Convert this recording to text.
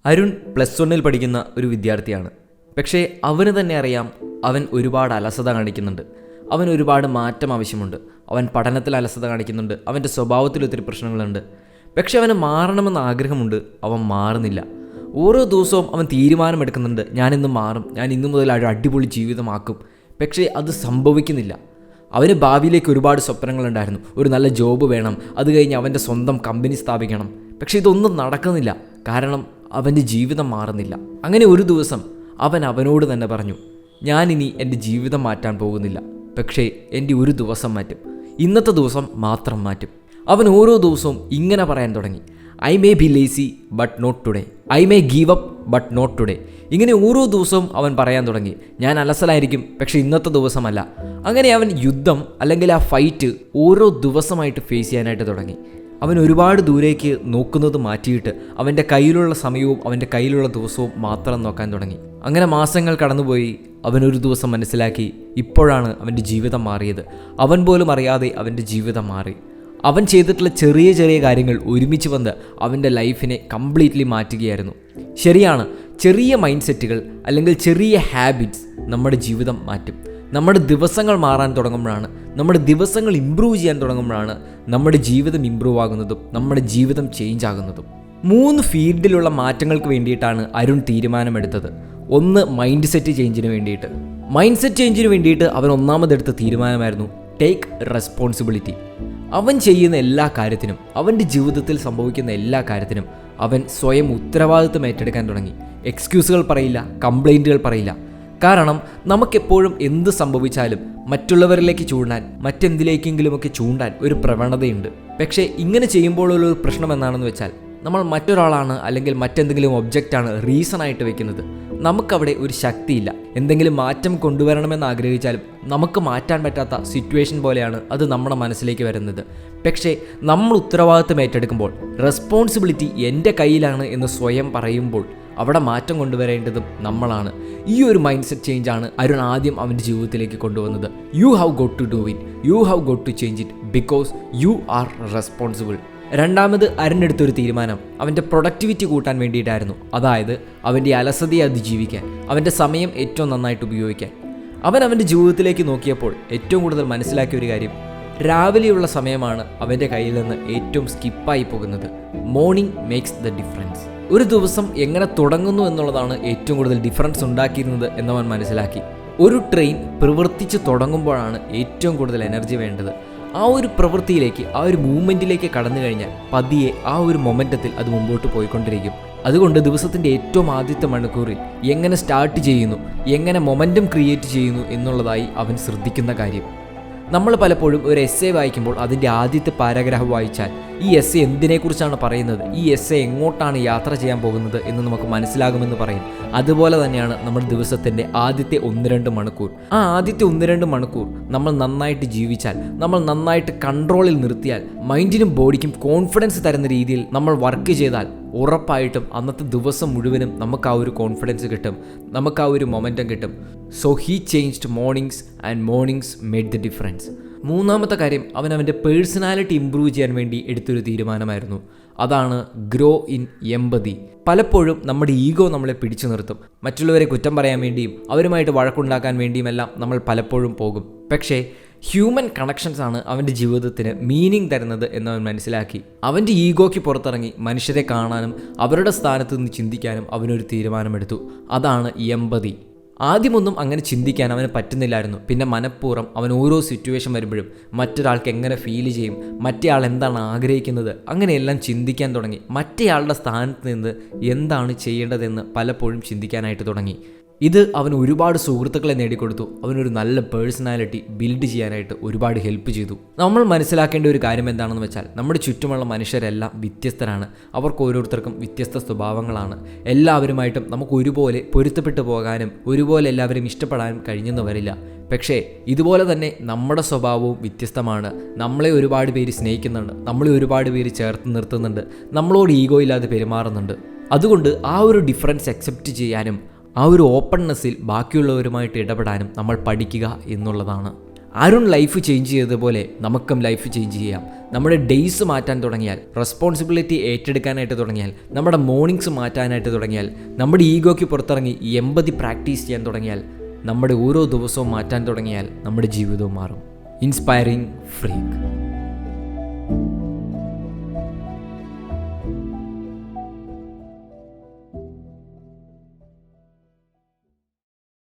അരുൺ +1 പഠിക്കുന്ന ഒരു വിദ്യാർത്ഥിയാണ്. പക്ഷേ അവന് തന്നെ അറിയാം അവൻ ഒരുപാട് അലസത കാണിക്കുന്നുണ്ട്. അവൻ ഒരുപാട് മാറ്റം ആവശ്യമുണ്ട്. അവൻ പഠനത്തിൽ അലസത കാണിക്കുന്നുണ്ട്. അവൻ്റെ സ്വഭാവത്തിൽ ഒത്തിരി പ്രശ്നങ്ങളുണ്ട്. പക്ഷെ അവന് മാറണമെന്ന് ആഗ്രഹമുണ്ട്. അവൻ മാറുന്നില്ല. ഓരോ ദിവസവും അവൻ തീരുമാനമെടുക്കുന്നുണ്ട്, ഞാനിന്ന് മാറും, ഞാൻ ഇന്നു മുതൽ ഒരു അടിപൊളി ജീവിതമാക്കും. പക്ഷേ അത് സംഭവിക്കുന്നില്ല. അവന് ഭാവിയിലേക്ക് ഒരുപാട് സ്വപ്നങ്ങളുണ്ടായിരുന്നു. ഒരു നല്ല ജോബ് വേണം, അത് കഴിഞ്ഞ് അവൻ്റെ സ്വന്തം കമ്പനി സ്ഥാപിക്കണം. പക്ഷേ ഇതൊന്നും നടക്കുന്നില്ല. കാരണം അവൻ്റെ ജീവിതം മാറുന്നില്ല. അങ്ങനെ ഒരു ദിവസം അവൻ അവനോട് തന്നെ പറഞ്ഞു, ഞാനിനി എൻ്റെ ജീവിതം മാറ്റാൻ പോകുന്നില്ല. പക്ഷേ എൻ്റെ ഒരു ദിവസം മാറ്റും, ഇന്നത്തെ ദിവസം മാത്രം മാറ്റും. അവൻ ഓരോ ദിവസവും ഇങ്ങനെ പറയാൻ തുടങ്ങി, I may be lazy but not today, I may give up but not today. ഇങ്ങനെ ഓരോ ദിവസവും അവൻ പറയാൻ തുടങ്ങി, ഞാൻ അലസലായിരിക്കും, പക്ഷേ ഇന്നത്തെ ദിവസമല്ല. അങ്ങനെ അവൻ യുദ്ധം അല്ലെങ്കിൽ ആ ഫൈറ്റ് ഓരോ ദിവസമായിട്ട് ഫേസ് ചെയ്യാനായിട്ട് തുടങ്ങി. അവൻ ഒരുപാട് ദൂരേക്ക് നോക്കുന്നത് മാറ്റിയിട്ട് അവൻ്റെ കയ്യിലുള്ള സമയവും അവൻ്റെ കയ്യിലുള്ള ദിവസവും മാത്രം നോക്കാൻ തുടങ്ങി. അങ്ങനെ മാസങ്ങൾ കടന്നുപോയി. അവനൊരു ദിവസം മനസ്സിലാക്കി, ഇപ്പോഴാണ് അവൻ്റെ ജീവിതം മാറിയത്. അവൻ പോലും അറിയാതെ അവൻ്റെ ജീവിതം മാറി. അവൻ ചെയ്തിട്ടുള്ള ചെറിയ ചെറിയ കാര്യങ്ങൾ ഒരുമിച്ച് വന്ന് അവൻ്റെ ലൈഫിനെ കംപ്ലീറ്റ്ലി മാറ്റുകയായിരുന്നു. ശരിയാണ്, ചെറിയ മൈൻഡ് സെറ്റുകൾ അല്ലെങ്കിൽ ചെറിയ ഹാബിറ്റ്സ് നമ്മുടെ ജീവിതം മാറ്റും. നമ്മുടെ ദിവസങ്ങൾ മാറാൻ തുടങ്ങുമ്പോഴാണ്, നമ്മുടെ ദിവസങ്ങൾ ഇമ്പ്രൂവ് ചെയ്യാൻ തുടങ്ങുമ്പോഴാണ് നമ്മുടെ ജീവിതം ഇമ്പ്രൂവ് ആകുന്നതും നമ്മുടെ ജീവിതം ചേഞ്ച് ആകുന്നതും. 3 ഫീൽഡിലുള്ള മാറ്റങ്ങൾക്ക് വേണ്ടിയിട്ടാണ് അരുൺ തീരുമാനമെടുത്തത്. ഒന്ന്, മൈൻഡ് സെറ്റ് ചേഞ്ചിന് വേണ്ടിയിട്ട്. മൈൻഡ് സെറ്റ് ചേഞ്ചിന് വേണ്ടിയിട്ട് അവൻ ഒന്നാമതെടുത്ത തീരുമാനമായിരുന്നു ടേക്ക് റെസ്പോൺസിബിലിറ്റി. അവൻ ചെയ്യുന്ന എല്ലാ കാര്യത്തിനും, അവൻ്റെ ജീവിതത്തിൽ സംഭവിക്കുന്ന എല്ലാ കാര്യത്തിനും അവൻ സ്വയം ഉത്തരവാദിത്വം ഏറ്റെടുക്കാൻ തുടങ്ങി. എക്സ്ക്യൂസുകൾ പറയില്ല, കംപ്ലൈൻറ്റുകൾ പറയില്ല. കാരണം നമുക്കെപ്പോഴും എന്ത് സംഭവിച്ചാലും മറ്റുള്ളവരിലേക്ക് ചൂണ്ടാൻ, മറ്റെന്തിലേക്കെങ്കിലുമൊക്കെ ചൂണ്ടാൻ ഒരു പ്രവണതയുണ്ട്. പക്ഷേ ഇങ്ങനെ ചെയ്യുമ്പോഴുള്ളൊരു പ്രശ്നം എന്താണെന്ന് വെച്ചാൽ, നമ്മൾ മറ്റൊരാളാണ് അല്ലെങ്കിൽ മറ്റെന്തെങ്കിലും ഒബ്ജക്റ്റാണ് റീസണായിട്ട് വെക്കുന്നത്. നമുക്കവിടെ ഒരു ശക്തിയില്ല. എന്തെങ്കിലും മാറ്റം കൊണ്ടുവരണമെന്ന് ആഗ്രഹിച്ചാലും നമുക്ക് മാറ്റാൻ പറ്റാത്ത സിറ്റുവേഷൻ പോലെയാണ് അത് നമ്മുടെ മനസ്സിലേക്ക് വരുന്നത്. പക്ഷേ നമ്മൾ ഉത്തരവാദിത്വം ഏറ്റെടുക്കുമ്പോൾ, റെസ്പോൺസിബിലിറ്റി എൻ്റെ കയ്യിലാണ് എന്ന് സ്വയം പറയുമ്പോൾ അവിടെ മാറ്റം കൊണ്ടുവരേണ്ടതും നമ്മളാണ്. ഈ ഒരു മൈൻഡ് സെറ്റ് ചേഞ്ചാണ് അരുൺ ആദ്യം അവൻ്റെ ജീവിതത്തിലേക്ക് കൊണ്ടുവന്നത്. You have got to do it, you have got to change it because you are responsible. രണ്ടാമത് അരുണെടുത്തൊരു തീരുമാനം അവൻ്റെ പ്രൊഡക്ടിവിറ്റി കൂട്ടാൻ വേണ്ടിയിട്ടായിരുന്നു. അതായത് അവൻ്റെ അലസതയെ അതിജീവിക്കാൻ, അവൻ്റെ സമയം ഏറ്റവും നന്നായിട്ട് ഉപയോഗിക്കാൻ. അവൻ്റെ ജീവിതത്തിലേക്ക് നോക്കിയപ്പോൾ ഏറ്റവും കൂടുതൽ മനസ്സിലാക്കിയ ഒരു കാര്യം, രാവിലെയുള്ള സമയമാണ് അവൻ്റെ കയ്യിൽ നിന്ന് ഏറ്റവും സ്കിപ്പായി പോകുന്നത്. Morning makes the difference. ഒരു ദിവസം എങ്ങനെ തുടങ്ങുന്നു എന്നുള്ളതാണ് ഏറ്റവും കൂടുതൽ ഡിഫറൻസ് ഉണ്ടാക്കിയിരുന്നത് എന്നവൻ മനസ്സിലാക്കി. ഒരു ട്രെയിൻ പ്രവർത്തിച്ച് തുടങ്ങുമ്പോഴാണ് ഏറ്റവും കൂടുതൽ എനർജി വേണ്ടത്. ആ ഒരു പ്രവൃത്തിയിലേക്ക്, ആ ഒരു മൂവ്മെൻറ്റിലേക്ക് കടന്നു കഴിഞ്ഞാൽ പതിയെ ആ ഒരു മൊമെൻറ്റത്തിൽ അത് മുമ്പോട്ട് പോയിക്കൊണ്ടിരിക്കും. അതുകൊണ്ട് ദിവസത്തിൻ്റെ ഏറ്റവും ആദ്യത്തെ മണിക്കൂറിൽ എങ്ങനെ സ്റ്റാർട്ട് ചെയ്യുന്നു, എങ്ങനെ മൊമെൻറ്റം ക്രിയേറ്റ് ചെയ്യുന്നു എന്നുള്ളതായി അവൻ ശ്രദ്ധിക്കുന്ന കാര്യം. നമ്മൾ പലപ്പോഴും ഒരു എസ്സേ വായിക്കുമ്പോൾ അതിൻ്റെ ആദ്യത്തെ പാരഗ്രാഫ് വായിച്ചാൽ ഈ എസ്സേ എന്തിനെക്കുറിച്ചാണ് പറയുന്നത്, ഈ എസ്സേ എങ്ങോട്ടാണ് യാത്ര ചെയ്യാൻ പോകുന്നത് എന്ന് നമുക്ക് മനസ്സിലാകുമെന്ന് പറയും. അതുപോലെ തന്നെയാണ് നമ്മുടെ ദിവസത്തിൻ്റെ ആദ്യത്തെ 1-2 മണിക്കൂർ. ആ ആദ്യത്തെ 1-2 മണിക്കൂർ നമ്മൾ നന്നായിട്ട് ജീവിച്ചാൽ, നമ്മൾ നന്നായിട്ട് കൺട്രോളിൽ നിർത്തിയാൽ, മൈൻഡിനും ബോഡിക്കും കോൺഫിഡൻസ് തരുന്ന രീതിയിൽ നമ്മൾ വർക്ക് ചെയ്താൽ ഉറപ്പായിട്ടും അന്നത്തെ ദിവസം മുഴുവനും നമുക്ക് ആ ഒരു കോൺഫിഡൻസ് കിട്ടും, നമുക്ക് ആ ഒരു മൊമെൻറ്റം കിട്ടും. So he changed mornings and mornings made the difference. മൂന്നാമത്തെ കാര്യം, അവൻ്റെ പേഴ്സണാലിറ്റി ഇമ്പ്രൂവ് ചെയ്യാൻ വേണ്ടി എടുത്തൊരു തീരുമാനമായിരുന്നു. അതാണ് ഗ്രോ ഇൻ എമ്പതി. പലപ്പോഴും നമ്മുടെ ഈഗോ നമ്മളെ പിടിച്ചു നിർത്തും. മറ്റുള്ളവരെ കുറ്റം പറയാൻ വേണ്ടിയും അവരുമായിട്ട് വഴക്കുണ്ടാക്കാൻ വേണ്ടിയുമെല്ലാം നമ്മൾ പലപ്പോഴും പോകും. പക്ഷേ ഹ്യൂമൻ കണക്ഷൻസ് ആണ് അവൻ്റെ ജീവിതത്തിന് മീനിങ് തരുന്നത് എന്നവൻ മനസ്സിലാക്കി. അവൻ്റെ ഈഗോയ്ക്ക് പുറത്തിറങ്ങി മനുഷ്യരെ കാണാനും അവരുടെ സ്ഥാനത്ത് നിന്ന് ചിന്തിക്കാനും അവനൊരു തീരുമാനമെടുത്തു. അതാണ് എമ്പതി. ആദ്യമൊന്നും അങ്ങനെ ചിന്തിക്കാൻ അവന് പറ്റുന്നില്ലായിരുന്നു. പിന്നെ മനഃപൂർവ്വം അവൻ ഓരോ സിറ്റുവേഷൻ വരുമ്പോഴും മറ്റൊരാൾക്ക് എങ്ങനെ ഫീൽ ചെയ്യും, മറ്റേയാൾ എന്താണ് ആഗ്രഹിക്കുന്നത്, അങ്ങനെയെല്ലാം ചിന്തിക്കാൻ തുടങ്ങി. മറ്റേയാളുടെ സ്ഥാനത്ത് നിന്ന് എന്താണ് ചെയ്യേണ്ടതെന്ന് പലപ്പോഴും ചിന്തിക്കാനായിട്ട് തുടങ്ങി. ഇത് അവന് ഒരുപാട് സുഹൃത്തുക്കളെ നേടിക്കൊടുത്തു. അവനൊരു നല്ല പേഴ്സണാലിറ്റി ബിൽഡ് ചെയ്യാനായിട്ട് ഒരുപാട് ഹെൽപ്പ് ചെയ്തു. നമ്മൾ മനസ്സിലാക്കേണ്ട ഒരു കാര്യം എന്താണെന്ന് വെച്ചാൽ, നമ്മുടെ ചുറ്റുമുള്ള മനുഷ്യരെല്ലാം വ്യത്യസ്തരാണ്. അവർക്ക് ഓരോരുത്തർക്കും വ്യത്യസ്ത സ്വഭാവങ്ങളാണ്. എല്ലാവരുമായിട്ടും നമുക്ക് ഒരുപോലെ പൊരുത്തപ്പെട്ടു പോകാനും ഒരുപോലെ എല്ലാവരും ഇഷ്ടപ്പെടാനും കഴിഞ്ഞെന്ന് വരില്ല. പക്ഷേ ഇതുപോലെ തന്നെ നമ്മുടെ സ്വഭാവവും വ്യത്യസ്തമാണ്. നമ്മളെ ഒരുപാട് പേര് സ്നേഹിക്കുന്നുണ്ട്, നമ്മളെ ഒരുപാട് പേര് ചേർത്ത് നിർത്തുന്നുണ്ട്, നമ്മളോട് ഈഗോ ഇല്ലാതെ പെരുമാറുന്നുണ്ട്. അതുകൊണ്ട് ആ ഒരു ഡിഫറൻസ് അക്സെപ്റ്റ് ചെയ്യാനും ആ ഒരു ഓപ്പൺനെസ്സിൽ ബാക്കിയുള്ളവരുമായിട്ട് ഇടപെടാനും നമ്മൾ പഠിക്കുക എന്നുള്ളതാണ്. അരുൺ ലൈഫ് ചേഞ്ച് ചെയ്തതുപോലെ നമുക്കും ലൈഫ് ചേഞ്ച് ചെയ്യാം. നമ്മുടെ ഡേയ്സ് മാറ്റാൻ തുടങ്ങിയാൽ, റെസ്പോൺസിബിലിറ്റി ഏറ്റെടുക്കാനായിട്ട് തുടങ്ങിയാൽ, നമ്മുടെ മോർണിംഗ്സ് മാറ്റാനായിട്ട് തുടങ്ങിയാൽ, നമ്മുടെ ഈഗോയ്ക്ക് പുറത്തിറങ്ങി എമ്പതി പ്രാക്ടീസ് ചെയ്യാൻ തുടങ്ങിയാൽ, നമ്മുടെ ഓരോ ദിവസവും മാറ്റാൻ തുടങ്ങിയാൽ നമ്മുടെ ജീവിതവും മാറും. Inspiring freak.